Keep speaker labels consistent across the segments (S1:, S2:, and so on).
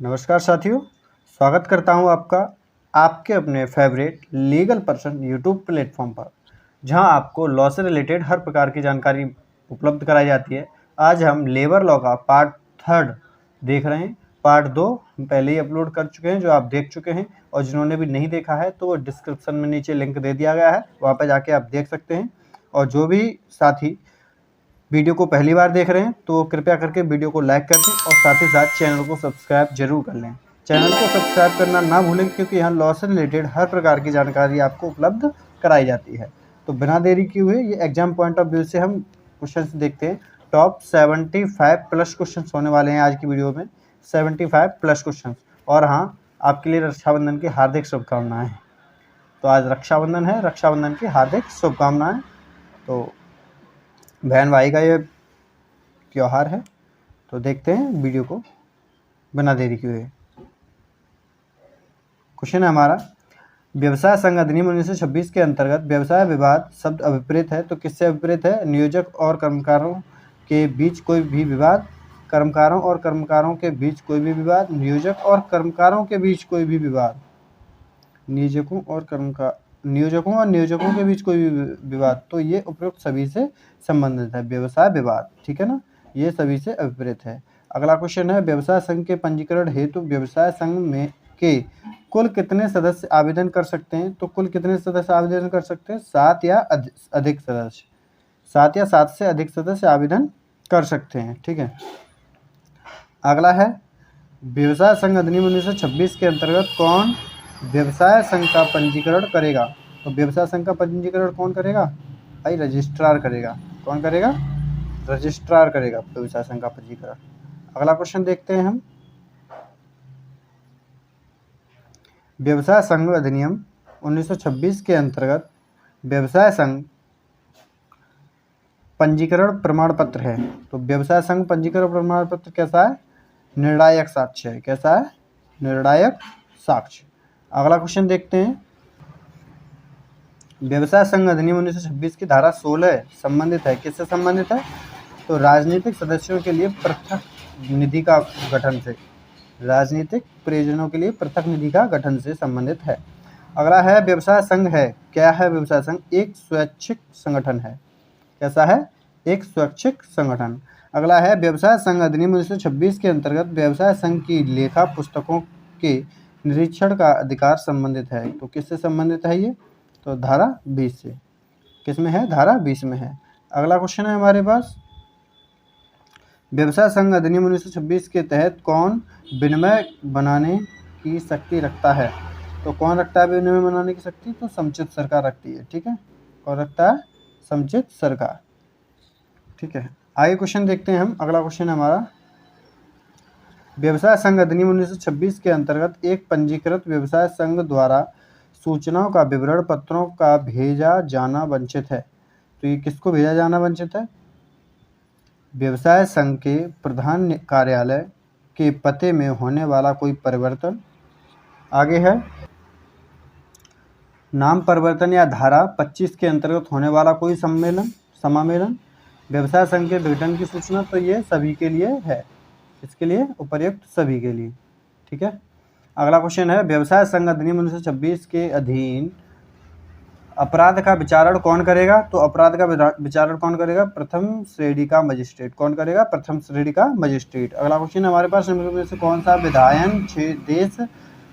S1: नमस्कार साथियों, स्वागत करता हूं आपका आपके अपने favourite legal person YouTube platform पर, जहां आपको लॉ से रिलेटेड हर प्रकार की जानकारी उपलब्ध कराई जाती है। आज हम लेबर लॉ का पार्ट 3 देख रहे हैं। पार्ट 2 हम पहले ही अपलोड कर चुके हैं, जो आप देख चुके हैं, और जिन्होंने भी नहीं देखा है तो वो डिस्क्रिप्शन में नीचे लिंक दे दिया गया है, वहाँ पर जाके आप देख सकते हैं। और जो भी साथी वीडियो को पहली बार देख रहे हैं तो कृपया करके वीडियो को लाइक कर दें और साथ ही साथ चैनल को सब्सक्राइब जरूर कर लें। चैनल को सब्सक्राइब करना ना भूलें, क्योंकि यहाँ लॉ से रिलेटेड हर प्रकार की जानकारी आपको उपलब्ध कराई जाती है। तो बिना देरी किए हुए ये एग्जाम पॉइंट ऑफ व्यू से हम क्वेश्चंस देखते हैं। टॉप 75 प्लस क्वेश्चंस होने वाले हैं आज की वीडियो में, 75 प्लस क्वेश्चंस। और हाँ, आपके लिए रक्षाबंधन की हार्दिक शुभकामनाएं। तो आज रक्षाबंधन है, रक्षाबंधन की हार्दिक शुभकामनाएं। तो बहन भाई का ये त्योहार है, तो देखते हैं वीडियो को बिना देरी किए हुए। क्वेश्चन है हमारा, व्यवसाय संघ अधिनियम 1926 के अंतर्गत व्यवसाय विवाद शब्द अभिप्रेत है, तो किससे अभिप्रेत है? नियोजक और कर्मकारों के बीच कोई भी विवाद, कर्मकारों और कर्मकारों के बीच कोई भी विवाद, नियोजक और कर्मकारों के बीच कोई भी विवाद, नियोजकों और नियोजकों के बीच कोई भी विवाद, तो ये उपरोक्त सभी से संबंधित है। व्यवसाय विवाद, ठीक है ना, ये सभी से अभिप्रेत है। अगला क्वेश्चन है, व्यवसाय संघ के पंजीकरण हेतु व्यवसाय संघ में के कुल कितने सदस्य आवेदन कर सकते हैं? तो कुल कितने सदस्य आवेदन कर सकते हैं? 7 या अधिक सदस्य, 7 या 7 से अधिक सदस्य आवेदन कर सकते हैं, ठीक है। अगला है, व्यवसाय संघ अधिनियम 1926 के अंतर्गत कौन व्यवसाय संघ का पंजीकरण करेगा? तो व्यवसाय संघ का पंजीकरण कौन करेगा? भाई रजिस्ट्रार करेगा। कौन करेगा? रजिस्ट्रार करेगा व्यवसाय संघ का पंजीकरण। अगला क्वेश्चन देखते हैं हम, व्यवसाय संघ अधिनियम 1926 के अंतर्गत व्यवसाय संघ पंजीकरण प्रमाण पत्र है। तो व्यवसाय संघ पंजीकरण प्रमाण पत्र कैसा है? निर्णायक साक्ष्य है। कैसा है? निर्णायक साक्ष्य। अगला क्वेश्चन देखते हैं, व्यवसाय संघ अधिनियम 1926 की धारा 16 संबंधित है, किससे संबंधित है? तो राजनीतिक सदस्यों के लिए पृथक निधि का गठन से, राजनीतिक प्रयोजनों के लिए पृथक निधि का गठन से संबंधित है। अगला है, व्यवसाय संघ है, क्या है व्यवसाय संघ? एक स्वैच्छिक संगठन है। कैसा है? एक स्वैच्छिक संगठन। अगला है, व्यवसाय संघ अधिनियम 1926 के अंतर्गत व्यवसाय संघ की लेखा पुस्तकों के निरीक्षण का अधिकार संबंधित है, तो किससे संबंधित है ये? तो धारा 20 से। किसमें है? धारा 20 में है। अगला क्वेश्चन है हमारे पास, व्यवसाय संघ अधिनियम 1926 के तहत कौन विनिमय बनाने की शक्ति रखता है? तो कौन रखता है विनिमय बनाने की शक्ति? तो समुचित सरकार रखती है, ठीक है। कौन रखता है? समुचित सरकार, ठीक है। आगे क्वेश्चन देखते हैं हम। अगला क्वेश्चन है हमारा, व्यवसाय संघ अधिनियम 1926 के अंतर्गत एक पंजीकृत व्यवसाय संघ द्वारा सूचनाओं का विवरण पत्रों का भेजा जाना वंचित है, तो ये किसको भेजा जाना वंचित है? व्यवसाय संघ के प्रधान कार्यालय के पते में होने वाला कोई परिवर्तन। आगे है, नाम परिवर्तन या धारा 25 के अंतर्गत होने वाला कोई समामेलन। व्यवसाय संघ के विघटन की सूचना, तो ये सभी के लिए है। इसके लिए उपर्युक्त सभी के लिए, ठीक है। अगला क्वेश्चन है, व्यवसाय संघ अधिनियम 1926 के अधीन अपराध का विचारण कौन करेगा? तो अपराध का विचारण कौन करेगा? प्रथम श्रेणी का मजिस्ट्रेट। कौन करेगा? प्रथम श्रेणी का मजिस्ट्रेट। अगला क्वेश्चन है हमारे पास, निम्न में से कौन सा विधायन देश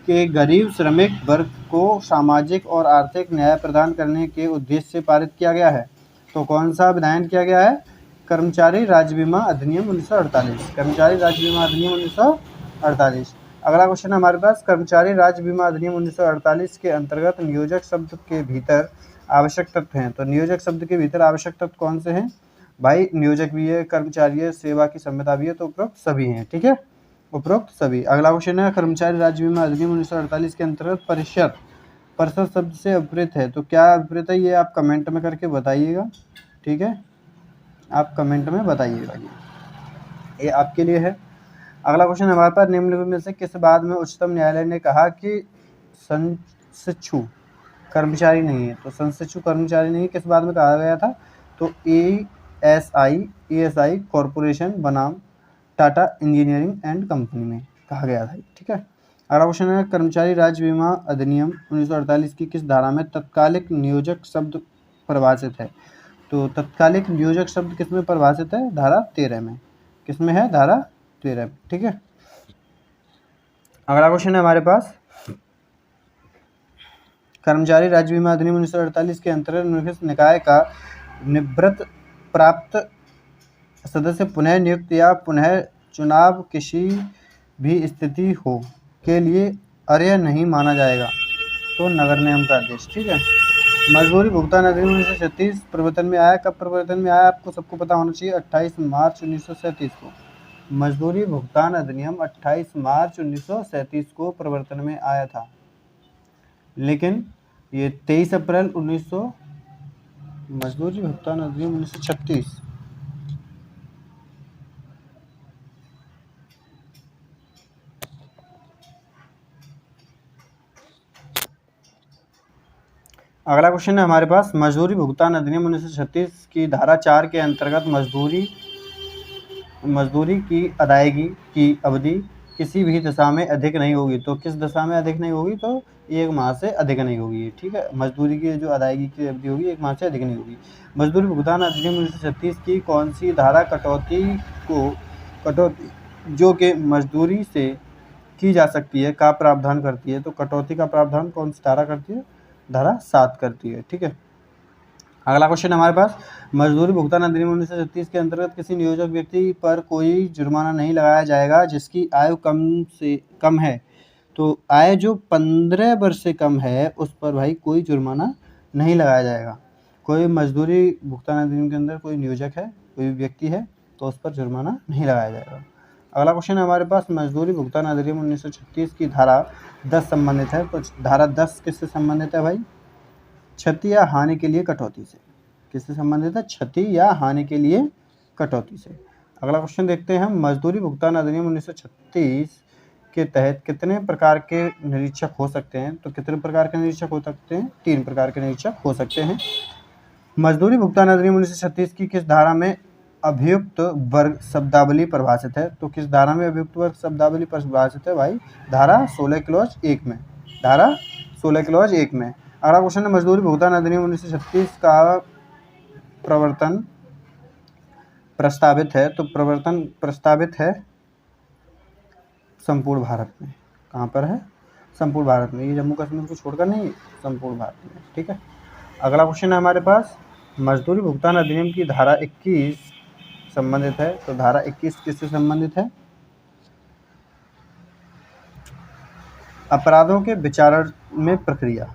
S1: के गरीब श्रमिक वर्ग को सामाजिक और आर्थिक न्याय प्रदान करने के उद्देश्य से पारित किया गया है? तो कौन सा विधायन किया गया है? कर्मचारी राज्य बीमा अधिनियम 1948। कर्मचारी राज्य बीमा अधिनियम 1948। अगला क्वेश्चन हमारे पास, कर्मचारी राज्य बीमा अधिनियम 1948 के अंतर्गत नियोजक शब्द के भीतर आवश्यक तत्व हैं। तो नियोजक शब्द के भीतर आवश्यक तत्व कौन से हैं? भाई नियोजक भी है, कर्मचारी है, सेवा की संविदा भी है, तो उपरोक्त सभी हैं, ठीक है, उपरोक्त सभी। अगला क्वेश्चन है, कर्मचारी राज्य बीमा अधिनियम 1948 के अंतर्गत परिषद शब्द से अभिप्रेत है, तो क्या अभिप्रेत है ये आप कमेंट में करके बताइएगा, ठीक है, आप कमेंट में बताइएगा, ये आपके लिए है। अगला क्वेश्चन हमारे पास, निम्नलिखित में से किस बात में उच्चतम न्यायालय ने कहा कि संशिक्षु कर्मचारी नहीं है? तो संशिक्षु कर्मचारी नहीं किस बात में कहा गया था? तो ESI कॉरपोरेशन बनाम टाटा इंजीनियरिंग एंड कंपनी में कहा गया था, ठीक है। अगला क्वेश्चन है, कर्मचारी राज्य बीमा अधिनियम 1948 की किस धारा में तत्कालिक नियोजक शब्द परिभाषित है? तो तत्कालिक नियोजक शब्द किस में परिभाषित है? धारा 13 में। किस में है? धारा 13 में, ठीक है। अगला क्वेश्चन है हमारे पास, कर्मचारी राज्य बीमा अधिनियम 1948 के अंतर्गत निम्नलिखित निकाय का निवृत्त प्राप्त सदस्य पुनः नियुक्त या पुनः चुनाव किसी भी स्थिति हो के लिए अर्ह नहीं माना जाएगा। तो नगर निगम का आदेश, ठीक है। मजदूरी भुगतान अधिनियम 1936 प्रवर्तन में आया। कब प्रवर्तन में आया? आपको सबको पता होना चाहिए, 28 मार्च 1937 को। मजदूरी भुगतान अधिनियम 28 मार्च 1937 को प्रवर्तन में आया था, लेकिन ये 23 अप्रैल 1900 मजदूरी भुगतान अधिनियम 1936 अगला क्वेश्चन है हमारे पास, मजदूरी भुगतान अधिनियम 1936 की धारा 4 के अंतर्गत मजदूरी की अदायगी की अवधि किसी भी दशा में अधिक नहीं होगी। तो किस दशा में अधिक नहीं होगी? तो 1 माह से अधिक नहीं होगी, ठीक है। मजदूरी की जो अदायगी की अवधि होगी 1 माह से अधिक नहीं होगी। मजदूरी भुगतान अधिनियम 1936 की कौन सी धारा कटौती जो कि मजदूरी से की जा सकती है का प्रावधान करती है? तो कटौती का प्रावधान कौन सी धारा करती है? धारा 7 करती है, ठीक है। अगला क्वेश्चन हमारे पास, मजदूरी भुगतान अधिनियम 1936 के अंतर्गत किसी नियोजक व्यक्ति पर कोई जुर्माना नहीं लगाया जाएगा जिसकी आयु कम है। तो आय जो 15 वर्ष से कम है उस पर भाई कोई जुर्माना नहीं लगाया जाएगा। कोई मजदूरी भुगतान अधिनियम के अंदर कोई नियोजक है, कोई व्यक्ति है, तो उस पर जुर्माना नहीं लगाया जाएगा। अगला क्वेश्चन है हमारे पास, मजदूरी भुगतान अधिनियम 1936 की धारा 10 संबंधित है। तो धारा 10 किससे संबंधित है भाई? क्षति या हानि के लिए कटौती से। किससे संबंधित है? क्षति या हानि के लिए कटौती से। अगला क्वेश्चन देखते हैं, मजदूरी भुगतान अधिनियम 1936 के तहत कितने प्रकार के निरीक्षक हो सकते हैं? तो कितने प्रकार के निरीक्षक हो सकते हैं? 3 प्रकार के निरीक्षक हो सकते हैं। मजदूरी भुगतान अधिनियम 1936 की किस धारा में अभियुक्त वर्ग शब्दावली परिभाषित है? तो किस धारा में अभियुक्त वर्ग शब्दावली परिभाषित है भाई? धारा 16 क्लॉज 1 में। धारा 16 क्लॉज 1 में। अगला क्वेश्चन है, मजदूरी भुगतान अधिनियम 1936 का प्रवर्तन प्रस्तावित है। तो प्रवर्तन प्रस्तावित है संपूर्ण भारत में। कहाँ पर है? संपूर्ण भारत में। ये जम्मू कश्मीर को छोड़कर नहीं, संपूर्ण भारत में, ठीक है। अगला क्वेश्चन है हमारे पास, मजदूरी भुगतान अधिनियम की धारा 21 संबंधित है। तो धारा 21 किससे संबंधित है? अपराधों के विचारण में प्रक्रिया।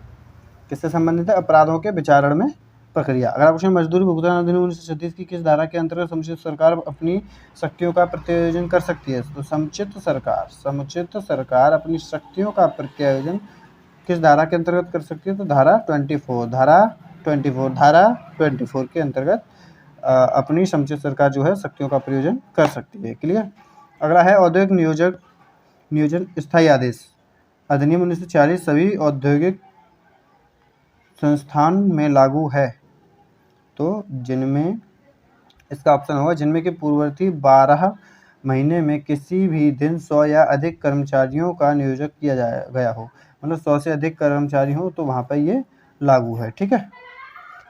S1: किससे संबंधित है? अपराधों के विचारण में प्रक्रिया। अगला क्वेश्चन, मजदूरी भुगतान अधिनियम 1936 की किस धारा के अंतर्गत समुचित सरकार अपनी शक्तियों का प्रत्यायोजन कर सकती है? तो समुचित सरकार अपनी शक्तियों का प्रत्यायोजन किस धारा के अंतर्गत कर सकती है? तो धारा 24 के अंतर्गत अपनी समुचित सरकार जो है शक्तियों का प्रयोजन कर सकती है। क्लियर। अगला है, औद्योगिक नियोजन स्थायी आदेश अधिनियम 1940 सभी औद्योगिक संस्थान में लागू है। तो जिनमें, इसका ऑप्शन होगा जिनमें के पूर्ववर्ती 12 महीने में किसी भी दिन 100 या अधिक कर्मचारियों का नियोजन किया गया हो। मतलब 100 से अधिक कर्मचारी हो तो वहाँ पर ये लागू है, ठीक है।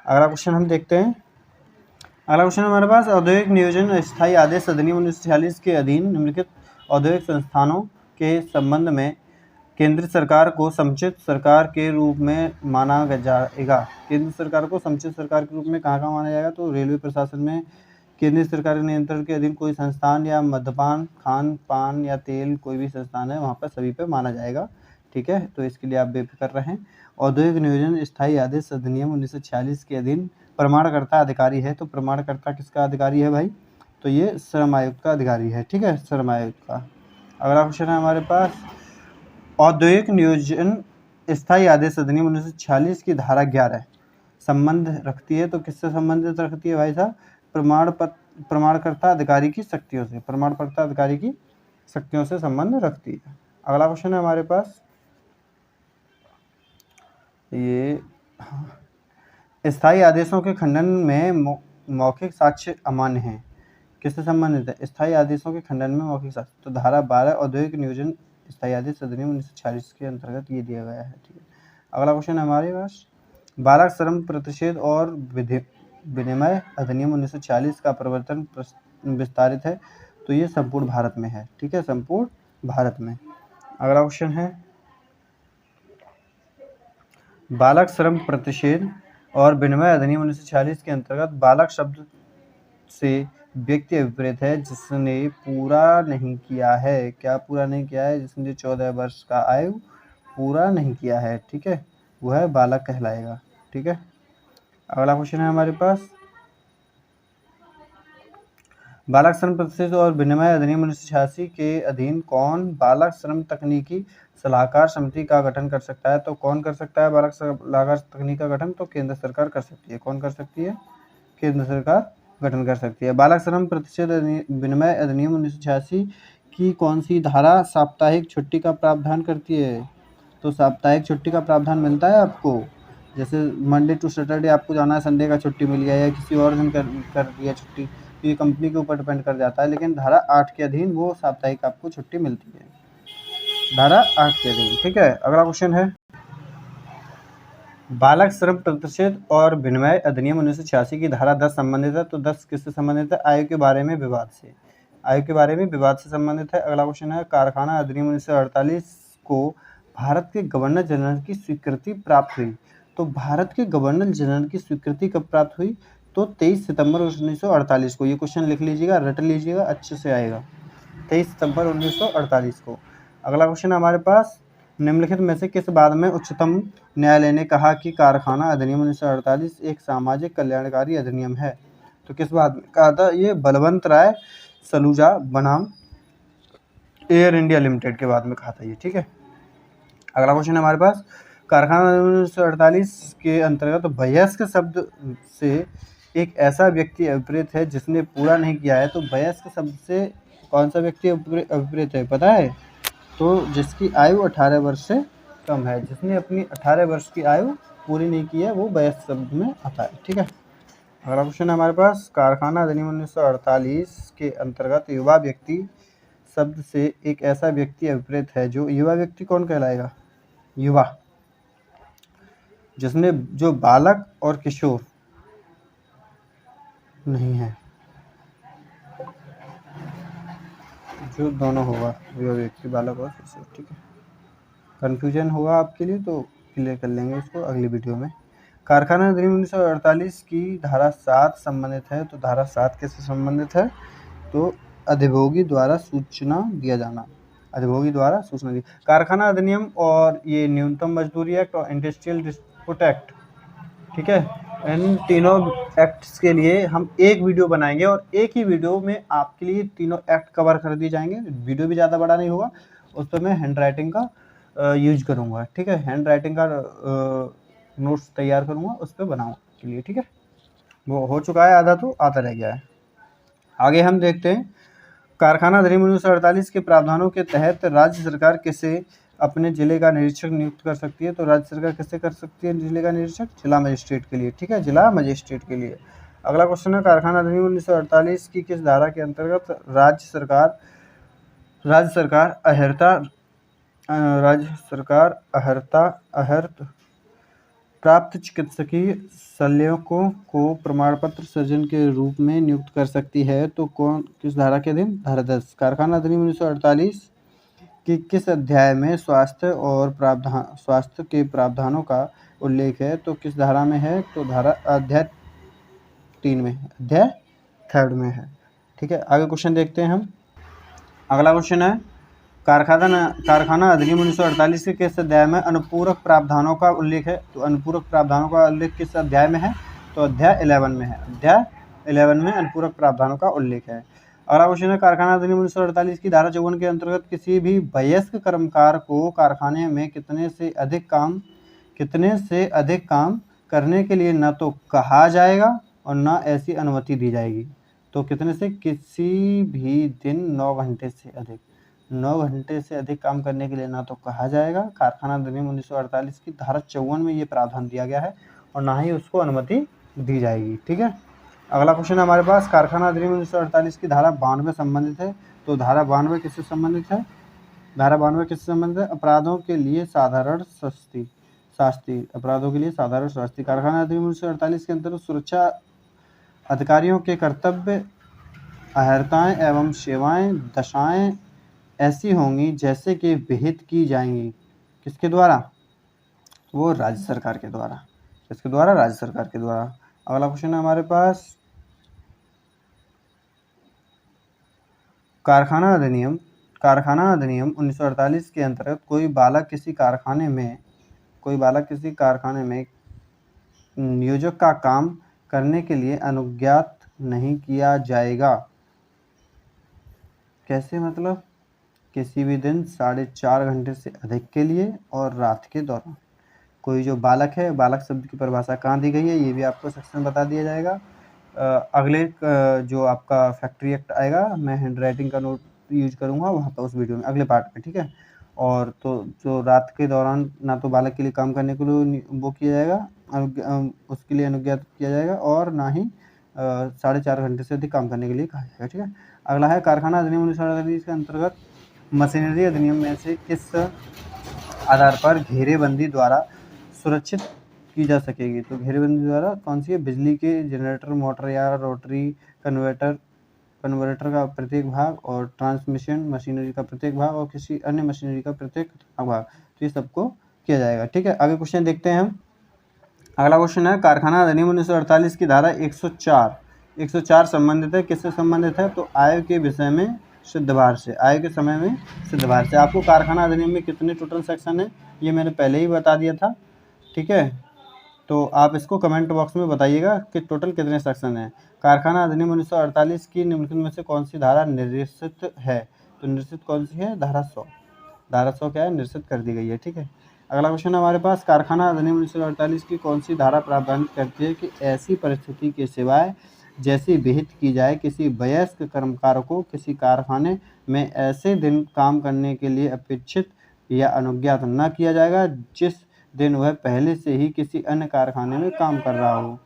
S1: अगला क्वेश्चन हम देखते हैं। अगला क्वेश्चन हमारे पास, औद्योगिक नियोजन स्थायी आदेश अधिनियम 1946 के अधीन निम्नलिखित औद्योगिक संस्थानों के संबंध में केंद्र सरकार को समुचित सरकार के रूप में माना जाएगा। केंद्र सरकार को समुचित सरकार के रूप में कहाँ माना जाएगा? तो रेलवे प्रशासन में केंद्रीय सरकार के नियंत्रण के अधीन कोई संस्थान, या मद्यपान, खान पान या तेल कोई भी संस्थान है वहाँ पर सभी पे माना जाएगा, ठीक है। तो इसके लिए आप बेफिक्र रहें। औद्योगिक नियोजन स्थायी आदेश अधिनियम 1946 के अधीन प्रमाणकर्ता अधिकारी है। तो प्रमाणकर्ता किसका अधिकारी है भाई? तो ये श्रम आयुक्त का अधिकारी है, ठीक है, श्रम आयुक्त का। अगला क्वेश्चन है हमारे पास, औद्योगिक नियोजन स्थायी आदेश अधिनियम 1946 की धारा 11 संबंध रखती है। तो किससे संबंधित रखती है भाई साहब? प्रमाणकर्ता अधिकारी की शक्तियों से। प्रमाणकर्ता अधिकारी की शक्तियों से संबंध रखती है। अगला क्वेश्चन है हमारे पास, ये स्थायी आदेशों के खंडन में मौखिक साक्ष्य अमान्य हैं। किससे संबंधित है? स्थायी आदेशों के खंडन में मौखिक शासन। तो धारा 12 औद्योगिक नियोजन स्थायी आदेश अधिनियम 1946 के अंतर्गत ये दिया गया है। ठीक है, अगला क्वेश्चन है हमारे पास, बालक श्रम प्रतिषेध और विनिमय अधिनियम 1940 का प्रवर्तन विस्तारित है। तो ये संपूर्ण भारत में है। ठीक है, संपूर्ण भारत में। अगला क्वेश्चन है, बालक श्रम प्रतिषेध और विनिमय अधिनियम 1946 के अंतर्गत बालक शब्द से व्यक्ति अभिप्रेत है जिसने पूरा नहीं किया है। क्या पूरा नहीं किया है? जिसने 14 वर्ष का आयु पूरा नहीं किया है। ठीक है, वह बालक कहलाएगा। ठीक है, अगला क्वेश्चन है हमारे पास, बालक श्रम प्रतिषेध और विनिमय अधिनियम 1986 के अधीन कौन बालक श्रम तकनीकी सलाहकार समिति का गठन कर सकता है? तो कौन कर सकता है बालक सलाहकार तकनीकी का गठन? तो केंद्र सरकार कर सकती है। कौन कर सकती है? केंद्र सरकार गठन कर सकती है। बालक श्रम प्रतिषेध विनिमय अधिनियम 1986 की कौन सी धारा साप्ताहिक छुट्टी का प्रावधान करती है? तो साप्ताहिक छुट्टी का प्रावधान मिलता है आपको, जैसे मंडे टू सैटरडे आपको जाना है, संडे का छुट्टी मिल गया या किसी और दिन कर दिया छुट्टी, ये कंपनी के ऊपर डिपेंड कर जाता है, लेकिन धारा 8 के अधीन वो साप्ताहिक आपको छुट्टी मिलती है, धारा 8 के अधीन। ठीक है, अगला क्वेश्चन है, बालक श्रम प्रतिषेध और विनिमय अधिनियम 1986 की धारा 10 संबंधित है। तो 10 किससे संबंधित है? आयु के बारे में विवाद से, आयु के बारे में विवाद से संबंधित है। अगला क्वेश्चन है, कारखाना अधिनियम 1948 को भारत के गवर्नर जनरल की स्वीकृति प्राप्त हुई। तो भारत के गवर्नर जनरल की स्वीकृति कब प्राप्त हुई? तो 23 सितंबर 1948 को। ये क्वेश्चन लिख लीजिएगा, रट लीजिएगा, अच्छे से आएगा, 23 सितंबर 1948 को। अगला क्वेश्चन हमारे पास, निम्नलिखित में से किस बात में उच्चतम न्यायालय ने कहा कि कारखाना अधिनियम 1948 एक सामाजिक कल्याणकारी अधिनियम है? तो किस बात में कहा था? ये बलवंत राय सलूजा बनाम एयर इंडिया लिमिटेड के बाद में कहा था ये। ठीक है, अगला क्वेश्चन है हमारे पास, कारखाना 1948 के अंतर्गत वयस्क शब्द से एक ऐसा व्यक्ति अभिप्रेत है जिसने पूरा नहीं किया है। तो वयस्क शब्द से कौन सा व्यक्ति अभिप्रेत है पता है? तो जिसकी आयु 18 वर्ष से कम है, जिसने अपनी 18 वर्ष की आयु पूरी नहीं की है, वो वयस्क शब्द में आता है। ठीक है, अगला क्वेश्चन है हमारे पास, कारखाना अधिनियम 1948 के अंतर्गत युवा व्यक्ति शब्द से एक ऐसा व्यक्ति अभिप्रेत है। जो युवा व्यक्ति कौन कहलाएगा? युवा, जिसने जो बालक और किशोर नहीं है, जो दोनों होगा, युवा व्यक्ति, बालक और किशोर। ठीक है, कन्फ्यूजन होगा आपके लिए तो क्लियर कर लेंगे उसको अगली वीडियो में। कारखाना अधिनियम 1948 की धारा 7 संबंधित है। तो धारा 7 किससे संबंधित है? तो अधिभोगी द्वारा सूचना दिया जाना, अधिभोगी द्वारा सूचना दी। कारखाना अधिनियम और ये न्यूनतम मजदूरी एक्ट और इंडस्ट्रियल डिस्प्यूट एक्ट, ठीक है, इन तीनों एक्ट्स के लिए हम एक वीडियो बनाएंगे और एक ही वीडियो में आपके लिए तीनों एक्ट कवर कर दिए जाएंगे। वीडियो भी ज़्यादा बड़ा नहीं होगा, उस पर मैं हैंड राइटिंग का यूज करूँगा। ठीक है, हैंड राइटिंग का नोट्स तैयार करूँगा, उस पर बनाऊँगा के लिए। ठीक है, वो हो चुका है आधा, तो आता रह गया है। आगे हम देखते हैं, कारखाना अधिनियम 1948 के प्रावधानों के तहत राज्य सरकार किसे अपने जिले का निरीक्षक नियुक्त कर सकती है? तो राज्य सरकार किससे कर सकती है जिले का निरीक्षक? जिला मजिस्ट्रेट के लिए। ठीक है, जिला मजिस्ट्रेट के लिए। अगला क्वेश्चन है, कारखाना अधिनियम 1948 की किस धारा के अंतर्गत राज्य सरकार अहर्ता प्राप्त चिकित्सकीय सहायकों को प्रमाण पत्र सृजन के रूप में नियुक्त कर सकती है? तो कौन, किस धारा के अधीन? धारा 10। कारखाना अधिनियम 1948 कि किस अध्याय में स्वास्थ्य के प्रावधानों का उल्लेख है? तो किस धारा में है? तो धारा अध्याय 3 में है, अध्याय 3 में है। ठीक है, आगे क्वेश्चन देखते हैं हम। अगला क्वेश्चन है, कारखाना अधिनियम 1948 के किस अध्याय में अनुपूरक प्रावधानों का उल्लेख है? तो अनुपूरक प्रावधानों का उल्लेख किस अध्याय में है? तो अध्याय 11 में है, अध्याय 11 में अनुपूरक प्रावधानों का उल्लेख है। अगला क्वेश्चन है, कारखाना अधिनियम 1948 की धारा 54 के अंतर्गत किसी भी वयस्क कर्मकार को कारखाने में कितने से अधिक काम करने के लिए न तो कहा जाएगा और न ऐसी अनुमति दी जाएगी। तो कितने से? किसी भी दिन 9 घंटे से अधिक, 9 घंटे से अधिक काम करने के लिए ना तो कहा जाएगा। कारखाना अधिनियम 1948 की धारा 54 में ये प्रावधान दिया गया है और ना ही उसको अनुमति दी जाएगी। ठीक है, अगला क्वेश्चन है हमारे पास, कारखाना अधिनियम 1948 की धारा 92 संबंधित है। तो धारा 92 किससे संबंधित है? धारा 92 किससे संबंधित है? अपराधों के लिए साधारण शास्ति, अपराधों के लिए साधारण शास्ति। कारखाना अधिनियम 1948 के अंतर्गत सुरक्षा अधिकारियों के कर्तव्य, अहर्ताएं एवं सेवाएं दशाएं ऐसी होंगी जैसे कि विहित की जाएंगी। किसके द्वारा? वो राज्य सरकार के द्वारा। किसके द्वारा? राज्य सरकार के द्वारा। अगला क्वेश्चन है हमारे पास, कारखाना अधिनियम 1948 के अंतर्गत कोई बालक किसी कारखाने में नियोजक का काम करने के लिए अनुज्ञात नहीं किया जाएगा। कैसे मतलब? किसी भी दिन 4.5 घंटे से अधिक के लिए और रात के दौरान। कोई जो बालक है, बालक शब्द की परिभाषा कहाँ दी गई है ये भी आपको सेक्शन बता दिया जाएगा। अगले जो आपका फैक्ट्री एक्ट आएगा, मैं हैंड राइटिंग का नोट यूज करूँगा वहाँ पर उस वीडियो में, अगले पार्ट में, ठीक है। और तो जो रात के दौरान ना तो बालक के लिए काम करने के लिए वो किया जाएगा, उसके लिए अनुज्ञात किया जाएगा, और ना ही 4.5 घंटे से अधिक काम करने के लिए कहा जाएगा, ठीक है। अगला है, कारखाना अधिनियम 1948 के अंतर्गत मशीनरी अधिनियम में से किस आधार पर घेरेबंदी द्वारा सुरक्षित की जा सकेगी? तो घेरेबंदी द्वारा कौन सी है? बिजली के जनरेटर, मोटर या रोटरी कन्वर्टर का प्रत्येक भाग, और ट्रांसमिशन मशीनरी का प्रत्येक भाग, और किसी अन्य मशीनरी का प्रत्येक भाग। तो ये सबको किया जाएगा, ठीक है। आगे क्वेश्चन देखते हैं हम। अगला क्वेश्चन है, कारखाना अधिनियम 1948 की धारा 104 संबंधित है। किससे संबंधित है? तो आय के विषय में सिद्धभार से, आय के समय में सिद्धभार से। आपको कारखाना अधिनियम में कितने टोटल सेक्शन है ये मैंने पहले ही बता दिया था, ठीक है। तो आप इसको कमेंट बॉक्स में बताइएगा कि टोटल कितने सेक्शन हैं। कारखाना अधिनियम 1948 की निम्नलिखित में से कौन सी धारा निर्देशित है? तो निर्देशित कौन सी है? धारा 100। धारा 100 क्या है? निर्देशित कर दी गई है, ठीक है। अगला क्वेश्चन है हमारे पास, कारखाना अधिनियम 1948 की कौन सी धारा प्रावधान करती है कि ऐसी परिस्थिति के सिवाय जैसी विहित की जाए किसी वयस्क कर्मकार को किसी कारखाने में ऐसे दिन काम करने के लिए अपेक्षित या अनुज्ञात न किया जाएगा जिस दिन वह पहले से ही किसी अन्य कारखाने में काम कर रहा हो।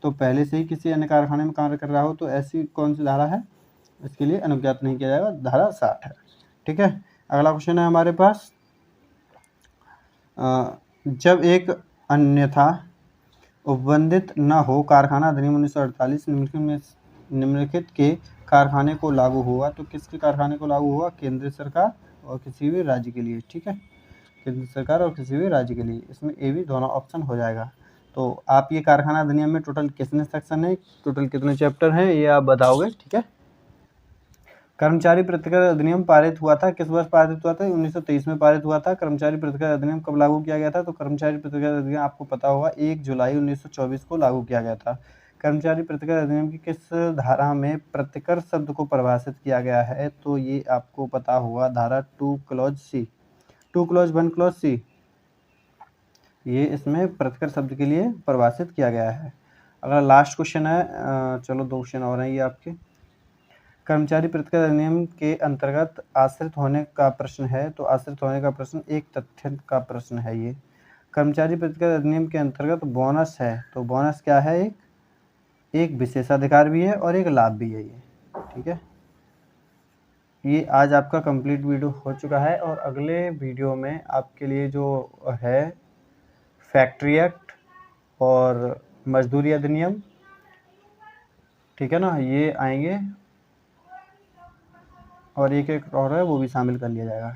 S1: तो पहले से ही किसी अन्य कारखाने में काम कर रहा हो तो ऐसी कौन सी धारा है? इसके लिए अनुज्ञात नहीं किया जाएगा, धारा 60 है, ठीक है। अगला क्वेश्चन है हमारे पास, जब एक अन्यथा उपबंधित न हो कारखाना अधिनियम 1948 निम्नलिखित के कारखाने को लागू हुआ, तो किसके कारखाने को लागू हुआ? केंद्र सरकार और किसी भी राज्य के लिए, ठीक है। केंद्र सरकार और किसी भी राज्य के लिए, इसमें ए भी दोनों ऑप्शन हो जाएगा। तो आप ये कारखाना अधिनियम में टोटल कितने सेक्शन है, टोटल कितने चैप्टर हैं ये आप बताओगे, ठीक है। कर्मचारी प्रतिकर अधिनियम पारित हुआ था, किस वर्ष पारित हुआ था? 1923 में पारित हुआ था। कर्मचारी प्रतिकर अधिनियम कब लागू किया गया था? तो कर्मचारी प्रतिकर अधिनियम आपको पता होगा 1 जुलाई 1924 को लागू किया गया था। कर्मचारी प्रतिकर अधिनियम की किस धारा में प्रतिकर शब्द को परिभाषित किया गया है? तो ये आपको पता होगा, धारा 2 clause C, 2 clause 1 clause C, ये इसमें प्रतिकर शब्द के लिए परिभाषित किया गया है। अगला लास्ट क्वेश्चन है, चलो 2 क्वेश्चन और हैं ये आपके। कर्मचारी प्रतिकर अधिनियम के अंतर्गत आश्रित होने का प्रश्न है, तो आश्रित होने का प्रश्न एक तथ्य का प्रश्न है। ये कर्मचारी प्रतिकर अधिनियम के अंतर्गत बोनस है, तो बोनस क्या है? एक विशेषाधिकार भी है और एक लाभ भी है ये, ठीक है। ये आज आपका कंप्लीट वीडियो हो चुका है, और अगले वीडियो में आपके लिए जो है फैक्ट्री एक्ट और मजदूरी अधिनियम, ठीक है ना, ये आएंगे, और एक और है वो भी शामिल कर लिया जाएगा।